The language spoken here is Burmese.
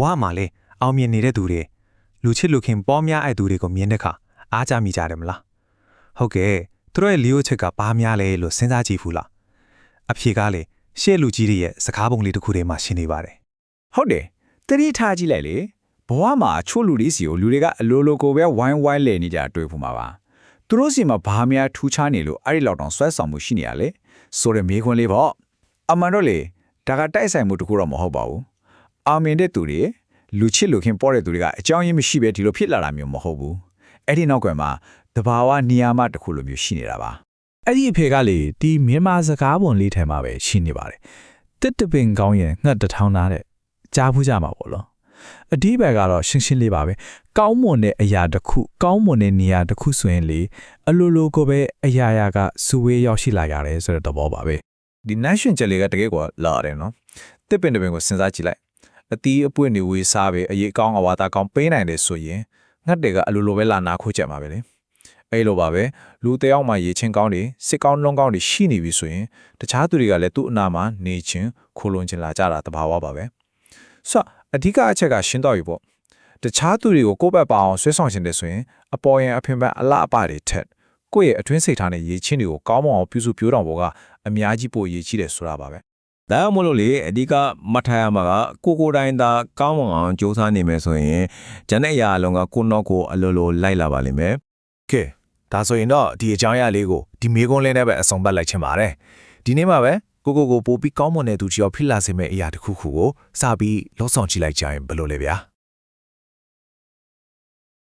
ဝမှာလေအောင်မြင်နေတဲ့သူတွေလူချစ်လူခင်ပေါများအဲ့သူတွေကိုမြင်တဲ့အခါအားကြမိကြတယ်မလားဟုတ်ကဲ့သူတို့ရဲ့လီယိုချက်ကဘာများလဲလို့စဉ်းစားကြည့်ဘူးလားအဖြေကလေရှေ့လူကြီးတွေရဲ့စကားပုံလေးတစ်ခုတည်းမှရှင်းနေပါတယ် ဟုတ်တယ်တတိထားကြည့်လိုက်လေဘဝမှာချို့လူတွေစီကိုလူတွေကအလိုလိုကိုပဲဝိုင်းဝိုင်းလဲနေကြတွေ့ဖို့မှာပါသူတို့စီမှာဘာများထူးခြားနေလို့အဲ့ဒီလောက်တောင်ဆွဲဆောင်မှုရှိနေရလေဆိုရမေခွန်းလေးပေါ့အမှန်တော့လေဒါကတိုက်ဆိုင်မှုတစ်ခုတော့မဟုတ်ပါဘူးအာမင်တဲ့သူတွေလူချစ်လူခင်ပေါ်တဲ့သူတွေကအကြောင်းရင်းမရှိပဲဒီလိုဖြစ်လာတာမျိုးမဟုတ်ဘူးအဲ့ဒီနောက်ကွယ်မှာတဘာဝနေရာမတစ်ခုလိုမျိုးရှိနေတာပါ အဲ့ဒီအဖေကလေဒီမြန်မာစကားပုံလေးထဲမှာပဲရှိနေပါတယ်တစ်တပင်ကောင်းရင်ငှက်တထောင်းသားတဲ့ကြားဖူးကြမှာပေါ့လို့အဒီဘက်ကတော့ရှင်းရှင်းလေးပါပဲကောင်းမွန်တဲ့အရာတစ်ခုကောင်းမွန်တဲ့နေရာတစ်ခုဆိုရင်လေအလိုလိုကိုပဲအရာရာကစူဝေးရောက်ရှိလာရတယ်ဆိုတဲ့သဘောပါပဲ ဒီ nation ချက်လေးကတကယ်ကိုလာတယ်နော်တစ်ပင်တစ်ပင်ကိုစဉ်းစားကြည့်လိုက်အတီးအပွင့်တွေဝေးစားပဲအရေးကောင်းအဝါသားကောင်းပေးနိုင်တယ်ဆိုရင်ငှက်တွေကအလိုလိုပဲလာနာခိုးချက်မှာပဲလေအဲ့လိုပါပဲလူတယောက်မှရေချင်းကောင်းတွေစစ်ကောင်းလုံးကောင်းတွေရှိနေပြီဆိုရင်တခြားသူတွေကလည်းသူ့အနာမှာနေချင်းခိုးလွန်ချင်းလာကြတာတဘာဝပါပဲဆိုအဓိကအချက်ကရှင်းတော့ပြီပေါ့တခြားသူတွေကိုကိုယ့်ဘက်ပါအောင်ဆွဲဆောင်ခြင်းတယ်ဆိုရင်အပေါ်ရင်အဖင်ပန်းအလှအပတွေထက်ကိုယ့်ရဲ့အတွင်းစိတ်ထားနဲ့ရေချင်းတွေကိုကောင်းမွန်အောင်ပြုစုပြောတော်ပေါ်ကအများကြီးပိုရေးချတယ်ဆိုတာပါပဲ ဒါမှမဟုတ်လေအဓိကမတ်ထားရမှာကကိုတိုင်းသာကောင်းမွန်အောင်စူးစမ်းနေမယ်ဆိုရင်ဂျန်တဲ့အရာအလုံးကကိုနောက်ကိုအလိုလိုလိုက်လာပါလိမ့်မယ် ကဲဒါဆိုရင်တော့ဒီအကြောင်းအရာလေးကိုဒီမေကွန်းလေးနဲ့ပဲအဆုံးပတ်လိုက်ချင်ပါတယ်ဒီနေ့မှာပဲကိုပို့ပြီးကောင်းမွန်တဲ့သူချီအောင်ဖြစ်လာစေမယ့်အရာတစ်ခုခုကိုစပြီးလှောက်ဆောင်ကြည့်လိုက်ကြရင်ဘယ်လိုလဲဗျာ